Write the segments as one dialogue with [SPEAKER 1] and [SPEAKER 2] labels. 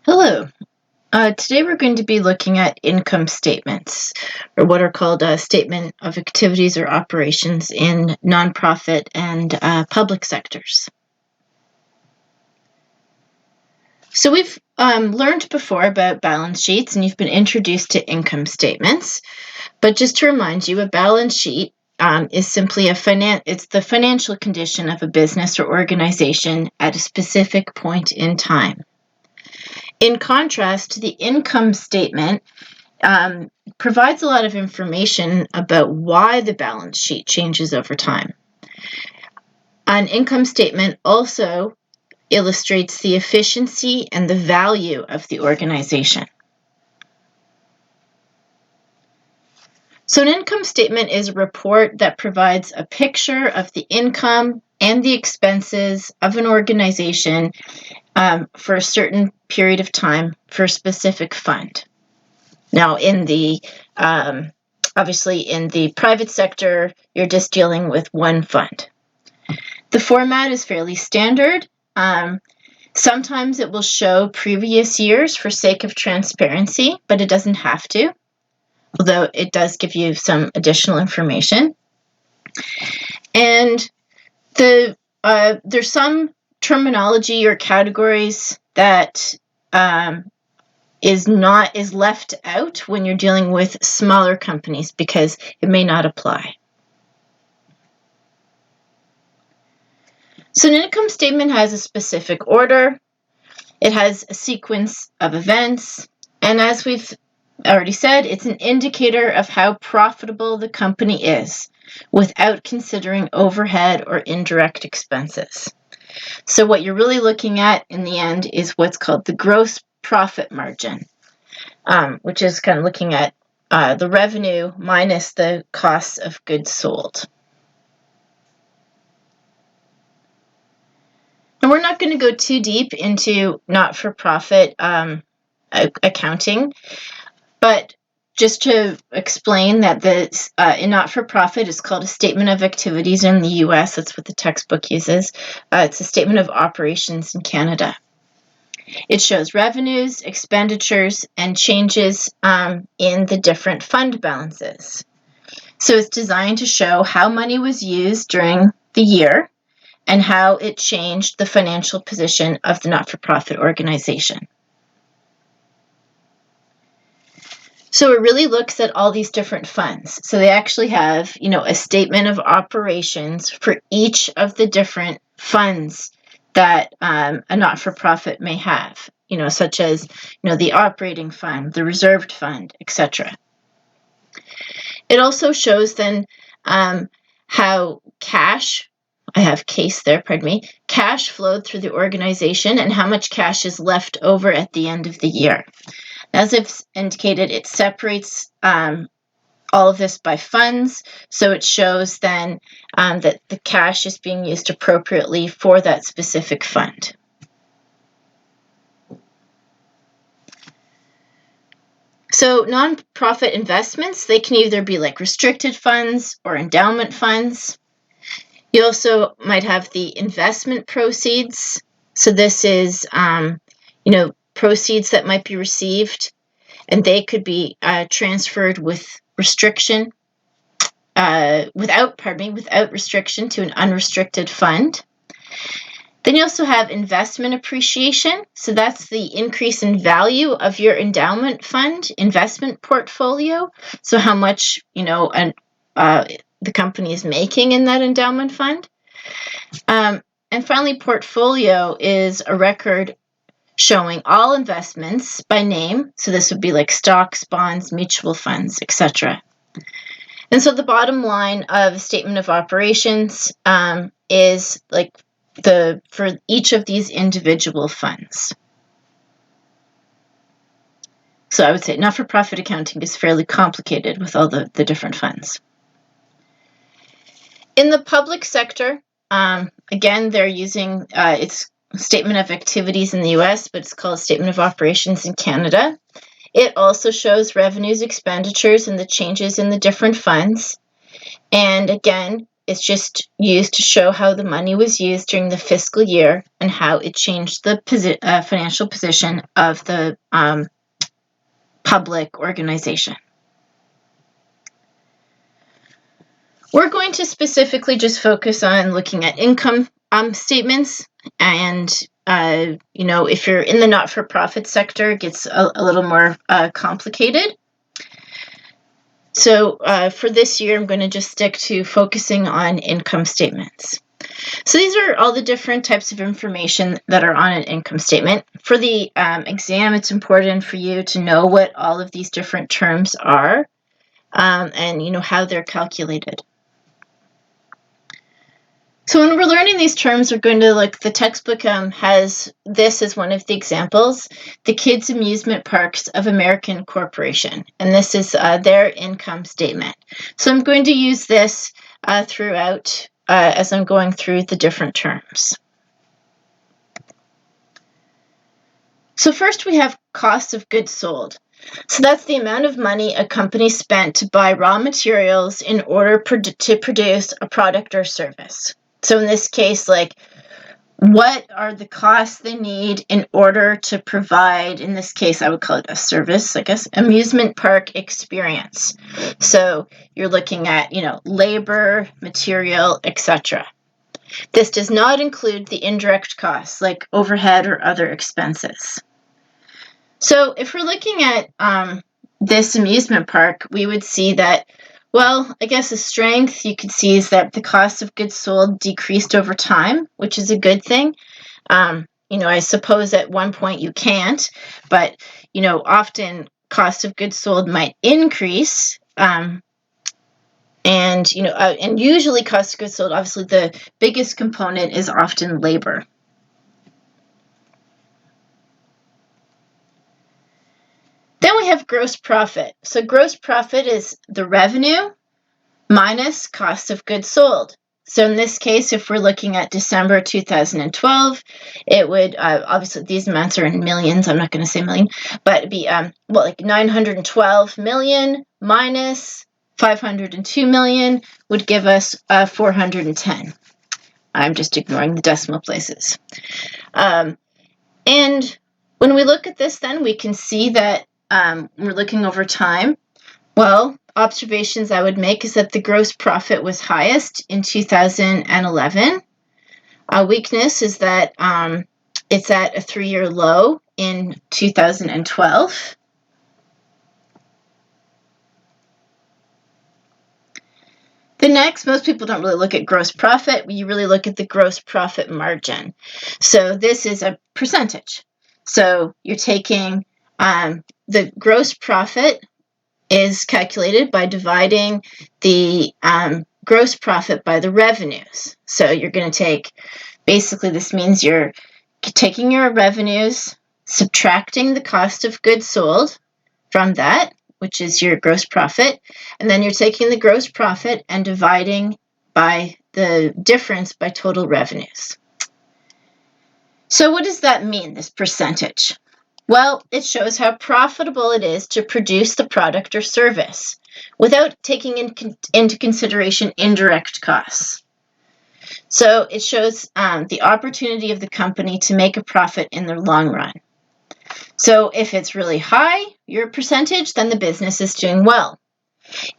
[SPEAKER 1] Hello. Today we're going to be looking at income statements, or what are called a statement of activities or operations in nonprofit and public sectors. So we've learned before about balance sheets, and you've been introduced to income statements. But just to remind you, a balance sheet is simply it's the financial condition of a business or organization at a specific point in time. In contrast, the income statement provides a lot of information about why the balance sheet changes over time. An income statement also illustrates the efficiency and the value of the organization. So an income statement is a report that provides a picture of the income and the expenses of an organization for a certain period of time for a specific fund. Now, obviously in the private sector, you're just dealing with one fund. The format is fairly standard. Sometimes it will show previous years for sake of transparency, but it doesn't have to, although it does give you some additional information. And there's some terminology or categories that is left out when you're dealing with smaller companies because it may not apply. So an income statement has a specific order. It has a sequence of events. And as we've already said, it's an indicator of how profitable the company is without considering overhead or indirect expenses. So what you're really looking at in the end is what's called the gross profit margin, which is kind of looking at the revenue minus the costs of goods sold. And we're not going to go too deep into not-for-profit accounting, but just to explain that in not-for-profit is called a statement of activities in the U.S. That's what the textbook uses. It's a statement of operations in Canada. It shows revenues, expenditures, and changes in the different fund balances. So it's designed to show how money was used during the year and how it changed the financial position of the not-for-profit organization. So it really looks at all these different funds. So they actually have, a statement of operations for each of the different funds that a not-for-profit may have, such as, the operating fund, the reserved fund, etc. It also shows then how cash flowed through the organization and how much cash is left over at the end of the year. As I've indicated, it separates all of this by funds, so it shows then that the cash is being used appropriately for that specific fund. So nonprofit investments, they can either be like restricted funds or endowment funds. You also might have the investment proceeds. So this is, proceeds that might be received, and they could be transferred with restriction, without restriction to an unrestricted fund. Then you also have investment appreciation. So that's the increase in value of your endowment fund investment portfolio. So how much, the company is making in that endowment fund. And finally, portfolio is a record showing all investments by name. So this would be like stocks, bonds, mutual funds, etc. And so the bottom line of a statement of operations is like for each of these individual funds. So I would say not-for-profit accounting is fairly complicated with all the different funds. In the public sector, again, they're using its statement of activities in the US, but it's called statement of operations in Canada. It also shows revenues, expenditures, and the changes in the different funds. And again, It's just used to show how the money was used during the fiscal year and how it changed the financial position of the public organization. We're going to specifically just focus on looking at income statements, and if you're in the not-for-profit sector, it gets a little more complicated. So for this year, I'm going to just stick to focusing on income statements. So these are all the different types of information that are on an income statement. For the exam, it's important for you to know what all of these different terms are, and how they're calculated. So when we're learning these terms, we're going to look, the textbook has this as one of the examples, the Kids Amusement Parks of American Corporation, and this is their income statement. So I'm going to use this throughout as I'm going through the different terms. So first we have cost of goods sold. So that's the amount of money a company spent to buy raw materials in order to produce a product or service. So in this case, what are the costs they need in order to provide, in this case, I would call it a service, I guess, amusement park experience. So you're looking at, labor, material, etc. This does not include the indirect costs like overhead or other expenses. So if we're looking at this amusement park, we would see that, well, I guess a strength you could see is that the cost of goods sold decreased over time, which is a good thing. I suppose at one point you can't, but, often cost of goods sold might increase. And usually cost of goods sold, obviously the biggest component is often labor. Then we have gross profit. So gross profit is the revenue minus cost of goods sold. So in this case, if we're looking at December 2012, it would, obviously these amounts are in millions, I'm not going to say million, but it'd be, 912 million minus 502 million would give us 410. I'm just ignoring the decimal places. And when we look at this, then we can see that we're looking over time. Well, observations I would make is that the gross profit was highest in 2011. A weakness is that it's at a 3-year low in 2012. The next, most people don't really look at gross profit. You really look at the gross profit margin. So this is a percentage. So you're taking the gross profit is calculated by dividing the gross profit by the revenues. So you're going to take, basically this means you're taking your revenues, subtracting the cost of goods sold from that, which is your gross profit, and then you're taking the gross profit and dividing by the difference by total revenues. So what does that mean, this percentage? Well, it shows how profitable it is to produce the product or service without taking into consideration indirect costs. So it shows the opportunity of the company to make a profit in the long run. So if it's really high, your percentage, then the business is doing well.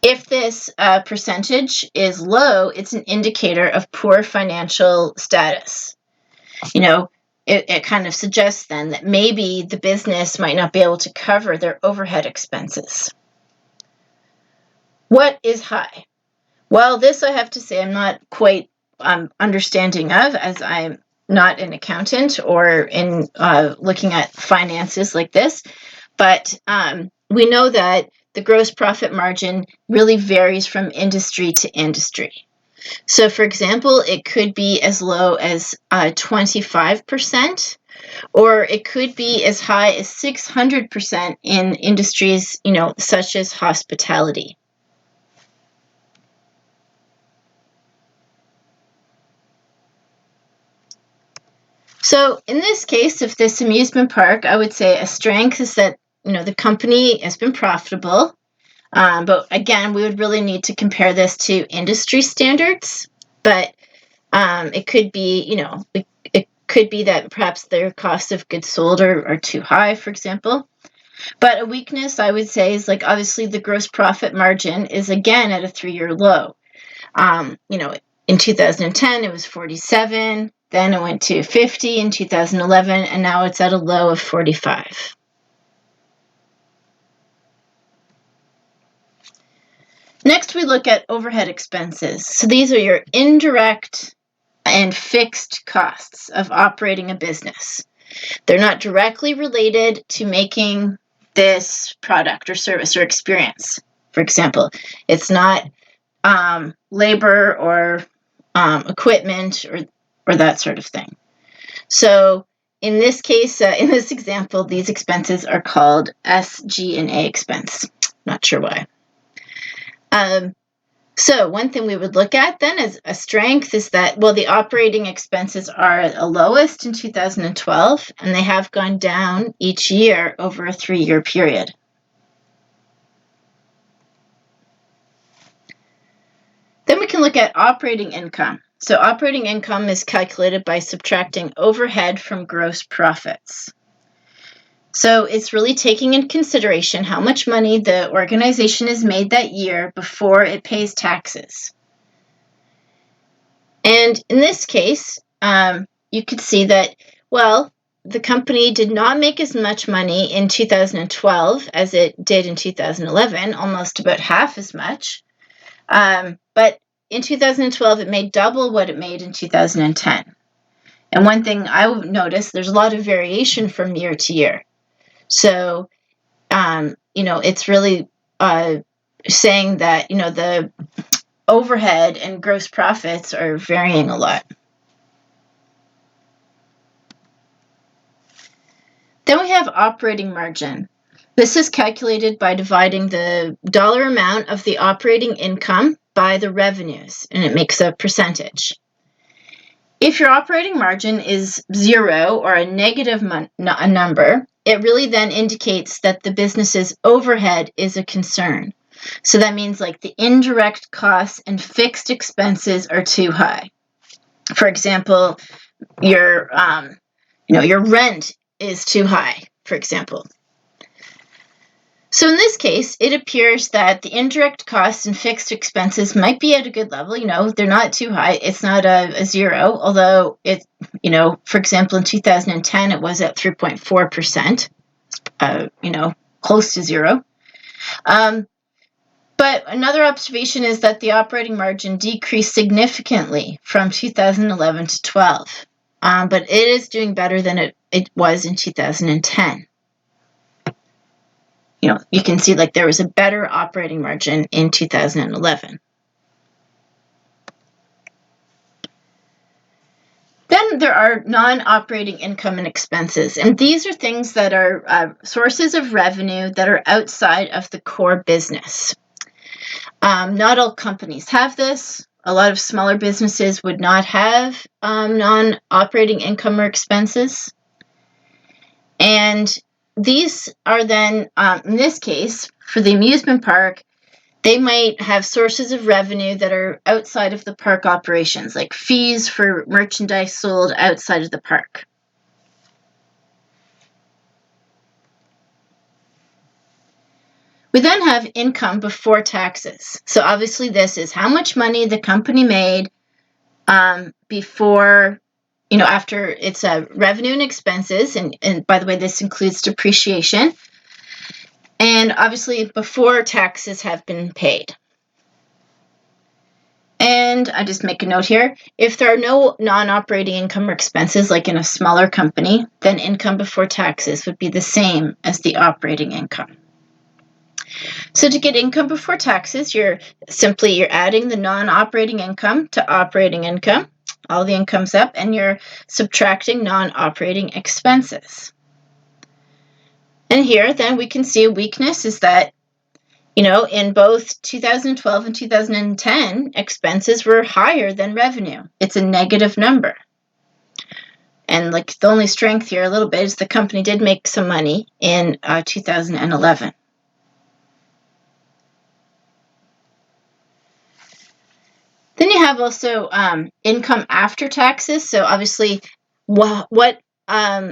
[SPEAKER 1] If this percentage is low, it's an indicator of poor financial status. It kind of suggests then that maybe the business might not be able to cover their overhead expenses. What is high? Well, this I have to say I'm not quite understanding of, as I'm not an accountant or in looking at finances like this, but we know that the gross profit margin really varies from industry to industry. So, for example, it could be as low as 25%, or it could be as high as 600% in industries, such as hospitality. So, in this case, if this amusement park, I would say a strength is that, the company has been profitable. But again, we would really need to compare this to industry standards. But it could be, it could be that perhaps their cost of goods sold are too high, for example. But a weakness, I would say, is like obviously the gross profit margin is again at a 3-year low. In 2010, it was 47, then it went to 50 in 2011, and now it's at a low of 45. Next, we look at overhead expenses. So these are your indirect and fixed costs of operating a business. They're not directly related to making this product or service or experience. For example, it's not labor or equipment or that sort of thing. So in this case, in this example, these expenses are called SG&A expense. Not sure why. So one thing we would look at then as a strength is that, well, the operating expenses are at a lowest in 2012, and they have gone down each year over a 3-year period. Then we can look at operating income. So operating income is calculated by subtracting overhead from gross profits. So it's really taking into consideration how much money the organization has made that year before it pays taxes. And in this case, you could see that, well, the company did not make as much money in 2012 as it did in 2011, almost about half as much. But in 2012, it made double what it made in 2010. And one thing I would notice, there's a lot of variation from year to year. So, it's really saying that, the overhead and gross profits are varying a lot. Then we have operating margin. This is calculated by dividing the dollar amount of the operating income by the revenues, and it makes a percentage. If your operating margin is 0 or a negative number, it really then indicates that the business's overhead is a concern. So that means like the indirect costs and fixed expenses are too high. For example, your rent is too high, for example. So in this case, it appears that the indirect costs and fixed expenses might be at a good level. They're not too high. It's not a 0, although it, for example, in 2010, it was at 3.4%, close to 0. But another observation is that the operating margin decreased significantly from 2011 to 12. But it is doing better than it was in 2010. You can see like there was a better operating margin in 2011. Then there are non-operating income and expenses, and these are things that are sources of revenue that are outside of the core business. Not all companies have this. A lot of smaller businesses would not have non-operating income or expenses. And these are then, in this case, for the amusement park, they might have sources of revenue that are outside of the park operations, like fees for merchandise sold outside of the park. We then have income before taxes. So obviously this is how much money the company made before, after its revenue and expenses. And by the way, this includes depreciation. And obviously before taxes have been paid. And I just make a note here. If there are no non-operating income or expenses, like in a smaller company, then income before taxes would be the same as the operating income. So to get income before taxes, you're adding the non-operating income to operating income. All the income's up, and you're subtracting non-operating expenses. And here, then, we can see a weakness is that, in both 2012 and 2010, expenses were higher than revenue. It's a negative number. And like the only strength here a little bit is the company did make some money in 2011. Then you have also income after taxes. So obviously, what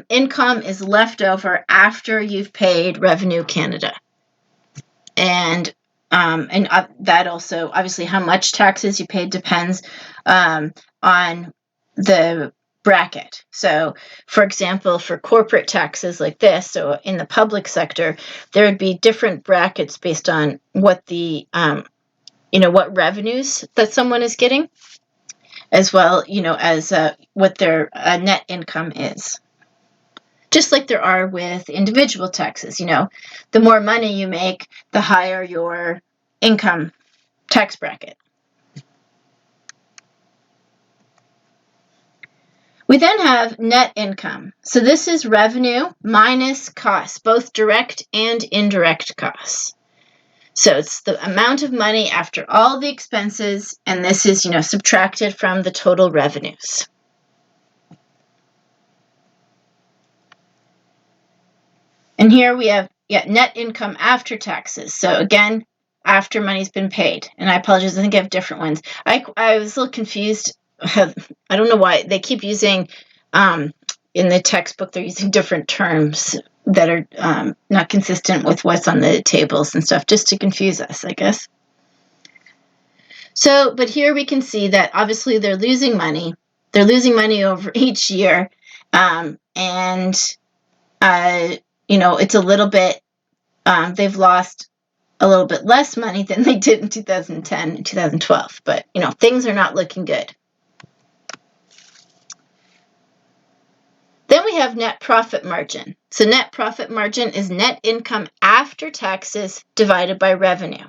[SPEAKER 1] income is left over after you've paid Revenue Canada, and that also, obviously, how much taxes you paid depends on the bracket. So, for example, for corporate taxes like this, so in the public sector, there would be different brackets based on what the what revenues that someone is getting, as well, as what their net income is. Just like there are with individual taxes, the more money you make, the higher your income tax bracket. We then have net income. So this is revenue minus costs, both direct and indirect costs. So it's the amount of money after all the expenses, and this is, subtracted from the total revenues. And here we have net income after taxes. So again, after money's been paid. And I apologize, I think I have different ones. I was a little confused. I don't know why they keep using, in the textbook, they're using different terms that are not consistent with what's on the tables and stuff, just to confuse us, I guess. So, but here we can see that obviously they're losing money. They're losing money over each year. It's a little bit, they've lost a little bit less money than they did in 2010 and 2012. But, things are not looking good. Then we have net profit margin. So net profit margin is net income after taxes divided by revenue.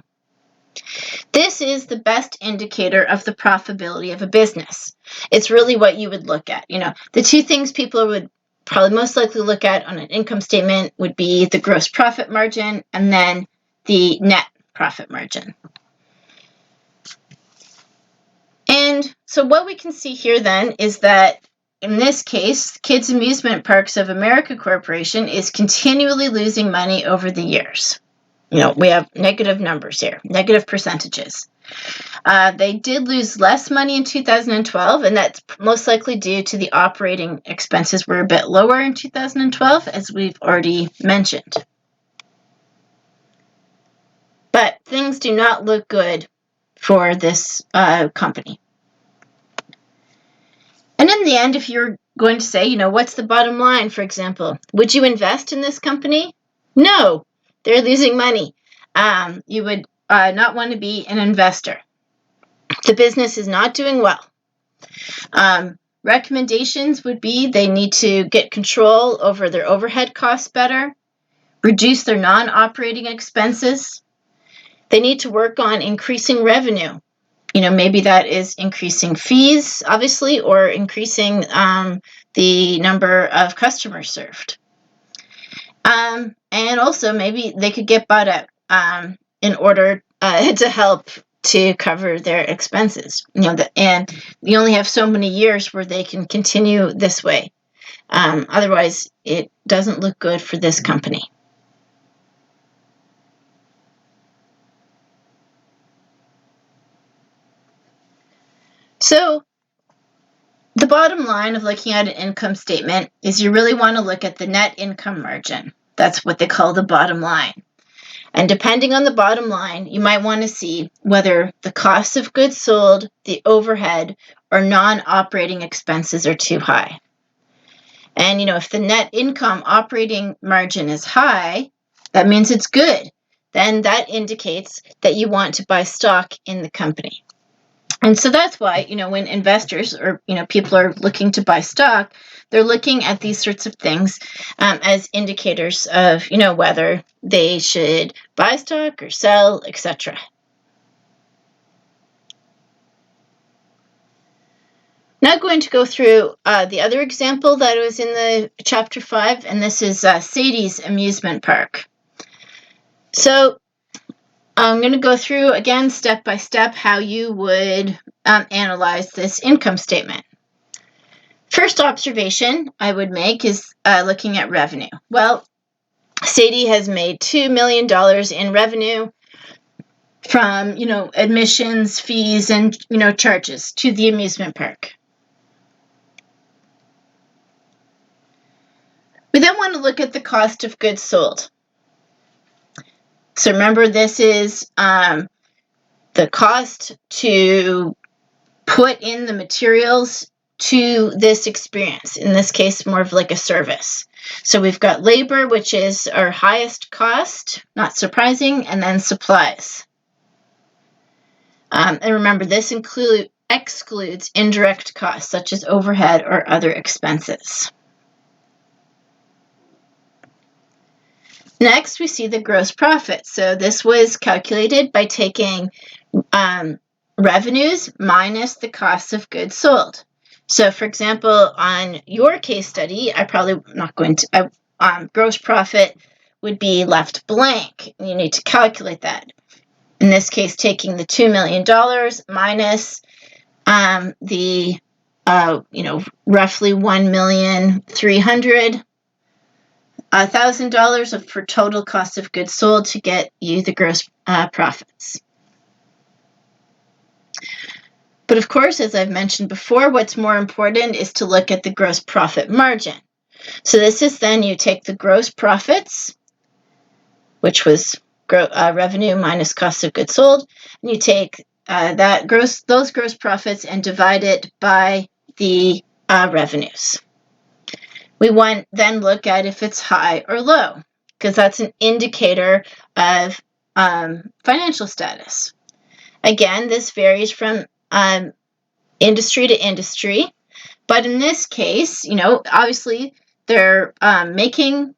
[SPEAKER 1] This is the best indicator of the profitability of a business. It's really what you would look at. The two things people would probably most likely look at on an income statement would be the gross profit margin and then the net profit margin. And so what we can see here then is that in this case, Kids Amusement Parks of America Corporation is continually losing money over the years. We have negative numbers here, negative percentages. They did lose less money in 2012, and that's most likely due to the operating expenses were a bit lower in 2012, as we've already mentioned. But things do not look good for this company. And in the end, if you're going to say, what's the bottom line, for example, would you invest in this company? No, they're losing money. You would not want to be an investor. The business is not doing well. Recommendations would be they need to get control over their overhead costs better, reduce their non-operating expenses. They need to work on increasing revenue. Maybe that is increasing fees, obviously, or increasing the number of customers served. And also, maybe they could get bought out in order to help to cover their expenses. And you only have so many years where they can continue this way. Otherwise, it doesn't look good for this company. So the bottom line of looking at an income statement is you really want to look at the net income margin. That's what they call the bottom line. And depending on the bottom line, you might want to see whether the cost of goods sold, the overhead, or non-operating expenses are too high. And, if the net income operating margin is high, that means it's good. Then that indicates that you want to buy stock in the company. And so that's why, when investors or, people are looking to buy stock, they're looking at these sorts of things as indicators of, whether they should buy stock or sell, etc. Now going to go through the other example that was in the chapter 5, and this is Sadie's Amusement Park. So I'm going to go through again step by step how you would analyze this income statement. First observation I would make is looking at revenue. Well, Sadie has made $2 million in revenue from, admissions, fees, and, charges to the amusement park. We then want to look at the cost of goods sold. So remember, this is the cost to put in the materials to this experience. In this case, more of like a service. So we've got labor, which is our highest cost, not surprising, and then supplies. And remember, this excludes indirect costs, such as overhead or other expenses. Next, we see the gross profit. So this was calculated by taking revenues minus the cost of goods sold. So, for example, on your case study, I probably not going to, gross profit would be left blank. You need to calculate that. In this case, taking the $2 million minus the, roughly $1,300,000 for total cost of goods sold to get you the gross profits. But of course, as I've mentioned before, what's more important is to look at the gross profit margin. So this is then you take the gross profits, which was revenue minus cost of goods sold, and you take those gross profits and divide it by the revenues. We want then look at if it's high or low, because that's an indicator of financial status. Again, this varies from industry to industry, but in this case, obviously they're making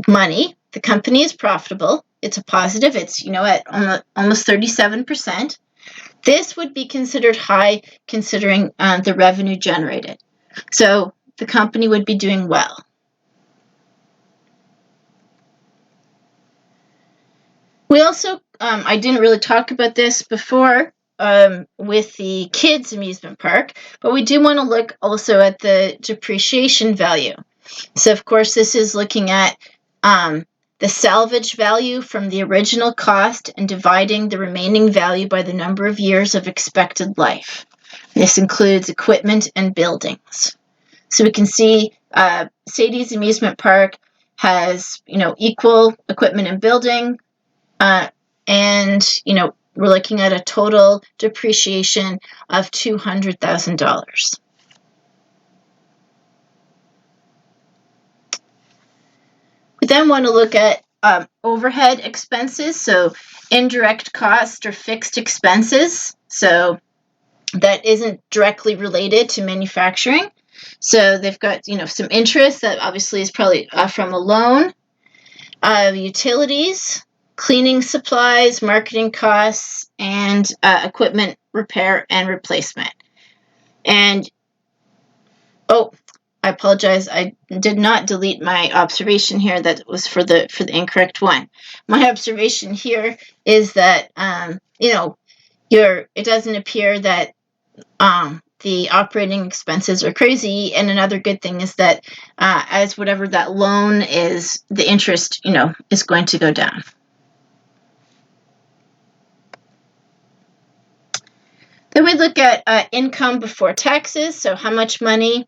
[SPEAKER 1] money. The company is profitable. It's a positive. It's, at almost 37%. This would be considered high considering the revenue generated. So the company would be doing well. We also, I didn't really talk about this before with the kids' amusement park, but we do want to look also at the depreciation value. So, of course, this is looking at the salvage value from the original cost and dividing the remaining value by the number of years of expected life. This includes equipment and buildings. So we can see Sadie's amusement park has, equal equipment and building, and, we're looking at a total depreciation of $200,000. We then want to look at overhead expenses, so indirect cost or fixed expenses. So that isn't directly related to manufacturing. So they've got, some interest that obviously is probably from a loan, utilities, cleaning supplies, marketing costs, and equipment repair and replacement. And, I apologize. I did not delete my observation here. That was for the incorrect one. My observation here is that it doesn't appear that the operating expenses are crazy. And another good thing is that as whatever that loan is, the interest is going to go down. Then we look at income before taxes. So how much money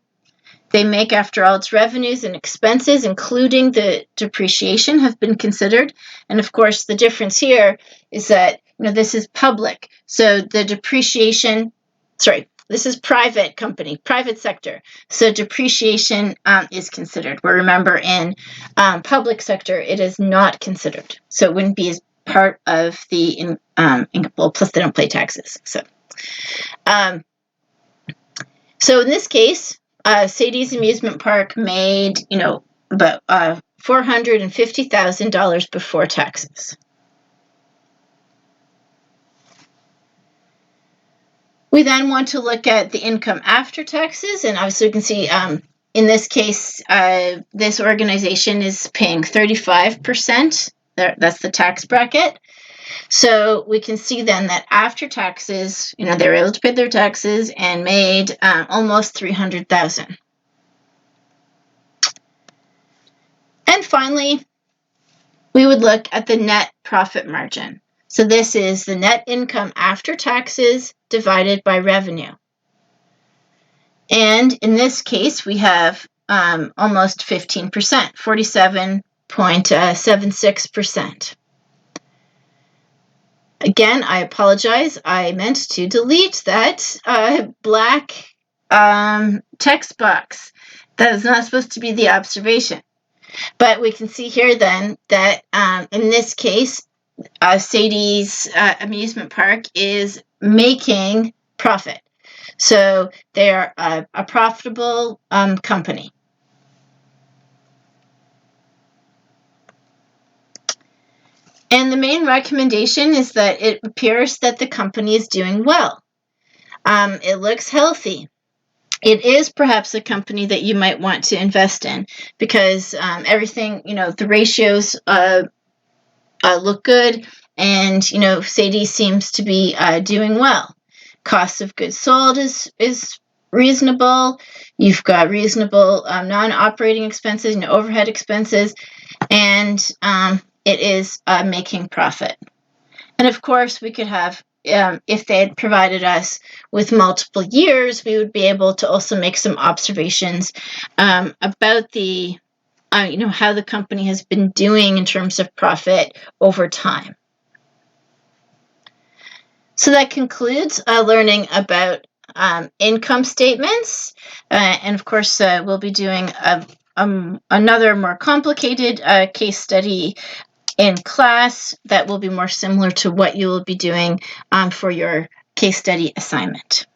[SPEAKER 1] they make after all its revenues and expenses, including the depreciation, have been considered. And of course, the difference here is that this is public. So the depreciation, this is private company, private sector. So depreciation is considered. Where remember in public sector, it is not considered. So it wouldn't be as part of the income. Well, plus they don't pay taxes. So in this case, Sadie's amusement park made, about $450,000 before taxes. We then want to look at the income after taxes, and obviously you can see in this case, this organization is paying 35%. That's the tax bracket. So we can see then that after taxes, they were able to pay their taxes and made almost $300,000. And finally, we would look at the net profit margin. So this is the net income after taxes divided by revenue. And in this case, we have almost 15%, 47.76%. Again, I apologize. I meant to delete that black text box. That is not supposed to be the observation. But we can see here then that in this case, Sadie's amusement park is making profit. So they're a profitable company. And the main recommendation is that it appears that the company is doing well. It looks healthy. It is perhaps a company that you might want to invest in because everything, the ratios look good, and Sadie seems to be doing well. Cost of goods sold is reasonable. You've got reasonable non-operating expenses, overhead expenses, and it is making profit. And of course, we could have, if they had provided us with multiple years, we would be able to also make some observations about the how the company has been doing in terms of profit over time. So that concludes learning about income statements. And of course, we'll be doing another more complicated case study in class that will be more similar to what you will be doing for your case study assignment.